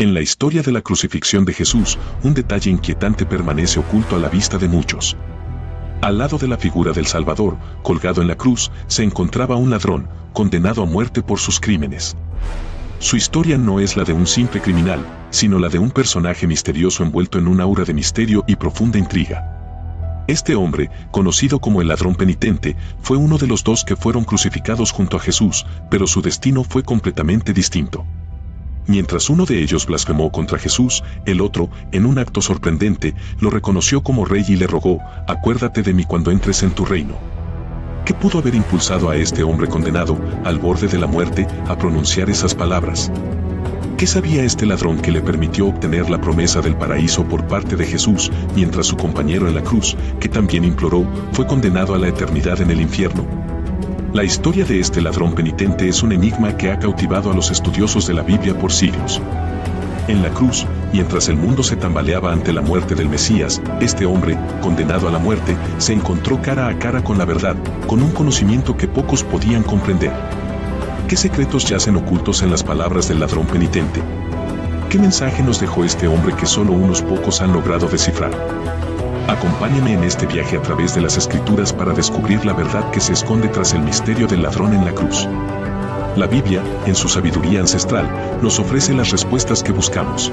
En la historia de la crucifixión de Jesús, un detalle inquietante permanece oculto a la vista de muchos. Al lado de la figura del Salvador, colgado en la cruz, se encontraba un ladrón, condenado a muerte por sus crímenes. Su historia no es la de un simple criminal, sino la de un personaje misterioso envuelto en una aura de misterio y profunda intriga. Este hombre, conocido como el ladrón penitente, fue uno de los dos que fueron crucificados junto a Jesús, pero su destino fue completamente distinto. Mientras uno de ellos blasfemó contra Jesús, el otro, en un acto sorprendente, lo reconoció como rey y le rogó: «Acuérdate de mí cuando entres en tu reino». ¿Qué pudo haber impulsado a este hombre condenado, al borde de la muerte, a pronunciar esas palabras? ¿Qué sabía este ladrón que le permitió obtener la promesa del paraíso por parte de Jesús, mientras su compañero en la cruz, que también imploró, fue condenado a la eternidad en el infierno? La historia de este ladrón penitente es un enigma que ha cautivado a los estudiosos de la Biblia por siglos. En la cruz, mientras el mundo se tambaleaba ante la muerte del Mesías, este hombre, condenado a la muerte, se encontró cara a cara con la verdad, con un conocimiento que pocos podían comprender. ¿Qué secretos yacen ocultos en las palabras del ladrón penitente? ¿Qué mensaje nos dejó este hombre que solo unos pocos han logrado descifrar? Acompáñame en este viaje a través de las Escrituras para descubrir la verdad que se esconde tras el misterio del ladrón en la cruz. La Biblia, en su sabiduría ancestral, nos ofrece las respuestas que buscamos.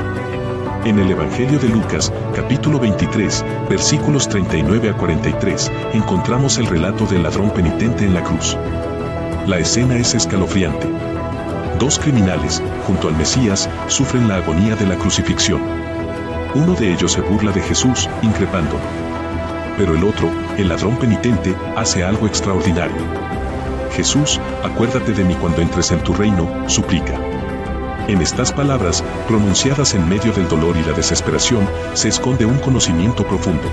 En el Evangelio de Lucas, capítulo 23, versículos 39 a 43, encontramos el relato del ladrón penitente en la cruz. La escena es escalofriante. Dos criminales, junto al Mesías, sufren la agonía de la crucifixión. Uno de ellos se burla de Jesús, increpándolo. Pero el otro, el ladrón penitente, hace algo extraordinario. Jesús, acuérdate de mí cuando entres en tu reino, suplica. En estas palabras, pronunciadas en medio del dolor y la desesperación, se esconde un conocimiento profundo.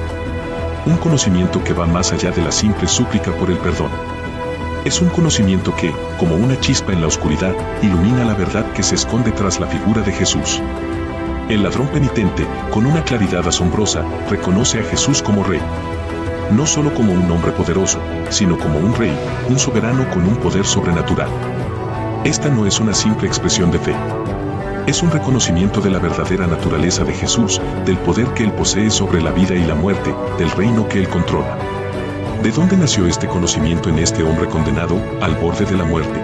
Un conocimiento que va más allá de la simple súplica por el perdón. Es un conocimiento que, como una chispa en la oscuridad, ilumina la verdad que se esconde tras la figura de Jesús. El ladrón penitente, con una claridad asombrosa, reconoce a Jesús como rey. No solo como un hombre poderoso, sino como un rey, un soberano con un poder sobrenatural. Esta no es una simple expresión de fe. Es un reconocimiento de la verdadera naturaleza de Jesús, del poder que Él posee sobre la vida y la muerte, del reino que Él controla. ¿De dónde nació este conocimiento en este hombre condenado, al borde de la muerte?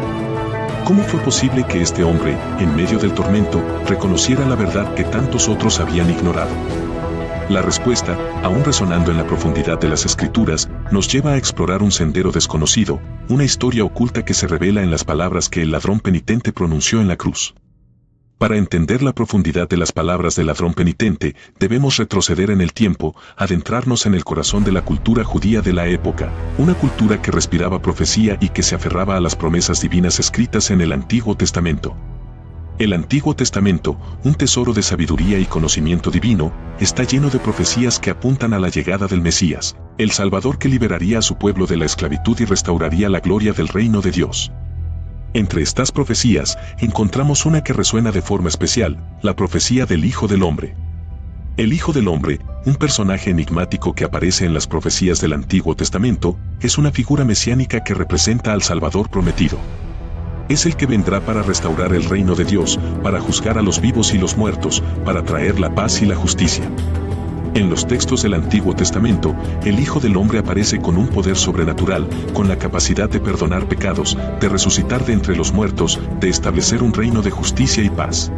¿Cómo fue posible que este hombre, en medio del tormento, reconociera la verdad que tantos otros habían ignorado? La respuesta, aún resonando en la profundidad de las Escrituras, nos lleva a explorar un sendero desconocido, una historia oculta que se revela en las palabras que el ladrón penitente pronunció en la cruz. Para entender la profundidad de las palabras del ladrón penitente, debemos retroceder en el tiempo, adentrarnos en el corazón de la cultura judía de la época, una cultura que respiraba profecía y que se aferraba a las promesas divinas escritas en el Antiguo Testamento. El Antiguo Testamento, un tesoro de sabiduría y conocimiento divino, está lleno de profecías que apuntan a la llegada del Mesías, el Salvador que liberaría a su pueblo de la esclavitud y restauraría la gloria del reino de Dios. Entre estas profecías, encontramos una que resuena de forma especial, la profecía del Hijo del Hombre. El Hijo del Hombre, un personaje enigmático que aparece en las profecías del Antiguo Testamento, es una figura mesiánica que representa al Salvador prometido. Es el que vendrá para restaurar el reino de Dios, para juzgar a los vivos y los muertos, para traer la paz y la justicia. En los textos del Antiguo Testamento, el Hijo del Hombre aparece con un poder sobrenatural, con la capacidad de perdonar pecados, de resucitar de entre los muertos, de establecer un reino de justicia y paz.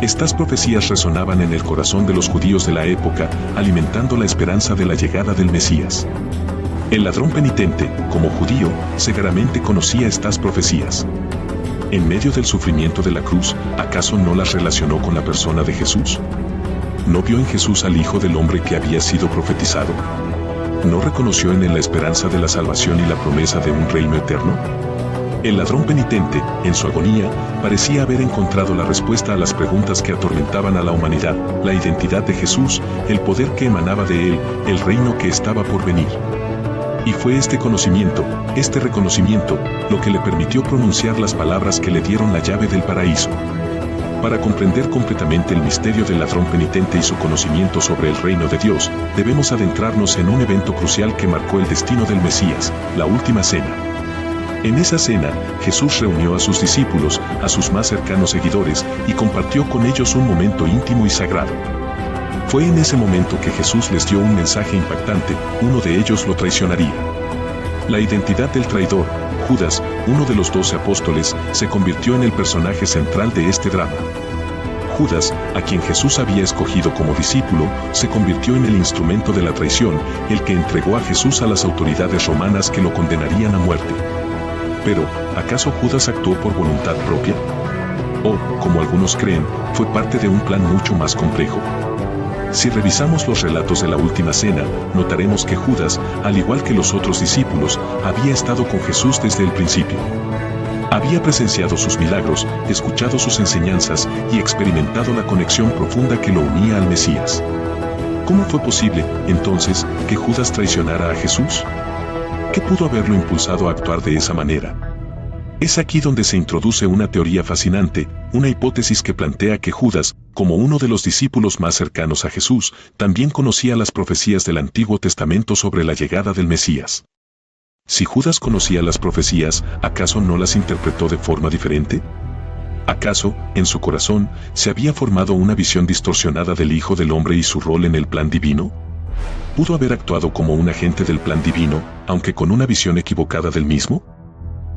Estas profecías resonaban en el corazón de los judíos de la época, alimentando la esperanza de la llegada del Mesías. El ladrón penitente, como judío, seguramente conocía estas profecías. En medio del sufrimiento de la cruz, ¿acaso no las relacionó con la persona de Jesús? ¿No vio en Jesús al Hijo del Hombre que había sido profetizado? ¿No reconoció en él la esperanza de la salvación y la promesa de un reino eterno? El ladrón penitente, en su agonía, parecía haber encontrado la respuesta a las preguntas que atormentaban a la humanidad, la identidad de Jesús, el poder que emanaba de él, el reino que estaba por venir. Y fue este conocimiento, este reconocimiento, lo que le permitió pronunciar las palabras que le dieron la llave del paraíso. Para comprender completamente el misterio del ladrón penitente y su conocimiento sobre el reino de Dios, debemos adentrarnos en un evento crucial que marcó el destino del Mesías, la Última Cena. En esa cena, Jesús reunió a sus discípulos, a sus más cercanos seguidores, y compartió con ellos un momento íntimo y sagrado. Fue en ese momento que Jesús les dio un mensaje impactante: uno de ellos lo traicionaría. La identidad del traidor, Judas, uno de los 12 apóstoles, se convirtió en el personaje central de este drama. Judas, a quien Jesús había escogido como discípulo, se convirtió en el instrumento de la traición, el que entregó a Jesús a las autoridades romanas que lo condenarían a muerte. Pero, ¿acaso Judas actuó por voluntad propia? ¿O, como algunos creen, fue parte de un plan mucho más complejo? Si revisamos los relatos de la última cena, notaremos que Judas, al igual que los otros discípulos, había estado con Jesús desde el principio. Había presenciado sus milagros, escuchado sus enseñanzas y experimentado la conexión profunda que lo unía al Mesías. ¿Cómo fue posible, entonces, que Judas traicionara a Jesús? ¿Qué pudo haberlo impulsado a actuar de esa manera? Es aquí donde se introduce una teoría fascinante, una hipótesis que plantea que Judas, como uno de los discípulos más cercanos a Jesús, también conocía las profecías del Antiguo Testamento sobre la llegada del Mesías. Si Judas conocía las profecías, ¿acaso no las interpretó de forma diferente? ¿Acaso, en su corazón, se había formado una visión distorsionada del Hijo del Hombre y su rol en el plan divino? ¿Pudo haber actuado como un agente del plan divino, aunque con una visión equivocada del mismo?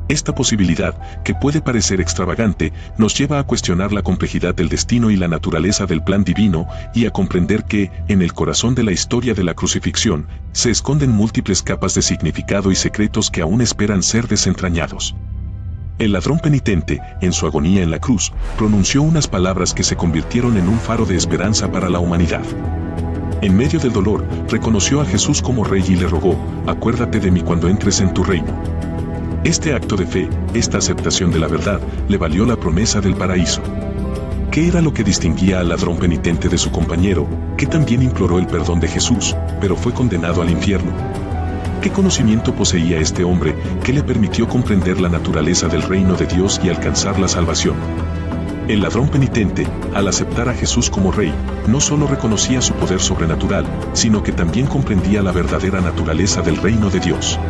Esta posibilidad, que puede parecer extravagante, nos lleva a cuestionar la complejidad del destino y la naturaleza del plan divino, y a comprender que, en el corazón de la historia de la crucifixión, se esconden múltiples capas de significado y secretos que aún esperan ser desentrañados. El ladrón penitente, en su agonía en la cruz, pronunció unas palabras que se convirtieron en un faro de esperanza para la humanidad. En medio del dolor, reconoció a Jesús como Rey y le rogó: «Acuérdate de mí cuando entres en tu reino». Este acto de fe, esta aceptación de la verdad, le valió la promesa del paraíso. ¿Qué era lo que distinguía al ladrón penitente de su compañero, que también imploró el perdón de Jesús, pero fue condenado al infierno? ¿Qué conocimiento poseía este hombre que le permitió comprender la naturaleza del reino de Dios y alcanzar la salvación? El ladrón penitente, al aceptar a Jesús como Rey, no solo reconocía su poder sobrenatural, sino que también comprendía la verdadera naturaleza del reino de Dios.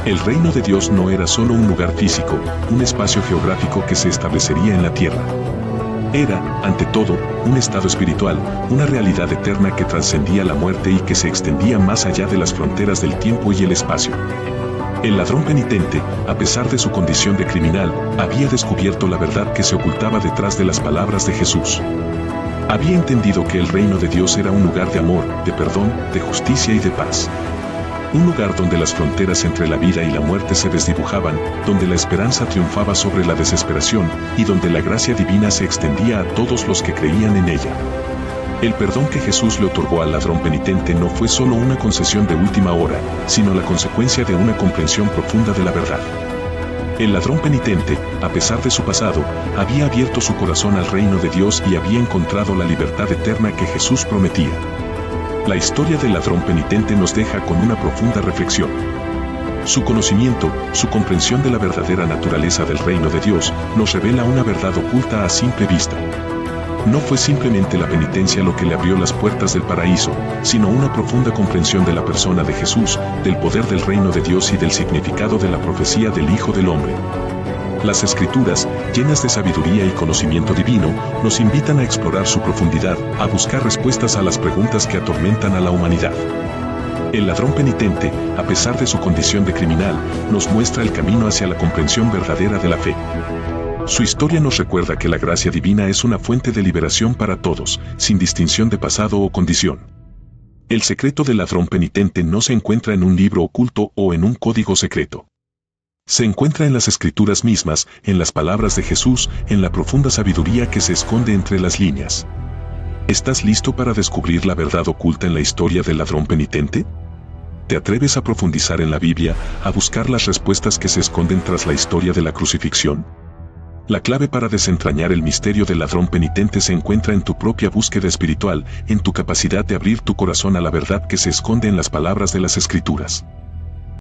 El reino de Dios no era solo un lugar físico, un espacio geográfico que se establecería en la tierra. Era, ante todo, un estado espiritual, una realidad eterna que trascendía la muerte y que se extendía más allá de las fronteras del tiempo y el espacio. El ladrón penitente, a pesar de su condición de criminal, había descubierto la verdad que se ocultaba detrás de las palabras de Jesús. Había entendido que el reino de Dios era un lugar de amor, de perdón, de justicia y de paz. Un lugar donde las fronteras entre la vida y la muerte se desdibujaban, donde la esperanza triunfaba sobre la desesperación, y donde la gracia divina se extendía a todos los que creían en ella. El perdón que Jesús le otorgó al ladrón penitente no fue solo una concesión de última hora, sino la consecuencia de una comprensión profunda de la verdad. El ladrón penitente, a pesar de su pasado, había abierto su corazón al reino de Dios y había encontrado la libertad eterna que Jesús prometía. La historia del ladrón penitente nos deja con una profunda reflexión. Su conocimiento, su comprensión de la verdadera naturaleza del reino de Dios, nos revela una verdad oculta a simple vista. No fue simplemente la penitencia lo que le abrió las puertas del paraíso, sino una profunda comprensión de la persona de Jesús, del poder del reino de Dios y del significado de la profecía del Hijo del Hombre. Las Escrituras, llenas de sabiduría y conocimiento divino, nos invitan a explorar su profundidad, a buscar respuestas a las preguntas que atormentan a la humanidad. El ladrón penitente, a pesar de su condición de criminal, nos muestra el camino hacia la comprensión verdadera de la fe. Su historia nos recuerda que la gracia divina es una fuente de liberación para todos, sin distinción de pasado o condición. El secreto del ladrón penitente no se encuentra en un libro oculto o en un código secreto. Se encuentra en las Escrituras mismas, en las palabras de Jesús, en la profunda sabiduría que se esconde entre las líneas. ¿Estás listo para descubrir la verdad oculta en la historia del ladrón penitente? ¿Te atreves a profundizar en la Biblia, a buscar las respuestas que se esconden tras la historia de la crucifixión? La clave para desentrañar el misterio del ladrón penitente se encuentra en tu propia búsqueda espiritual, en tu capacidad de abrir tu corazón a la verdad que se esconde en las palabras de las Escrituras.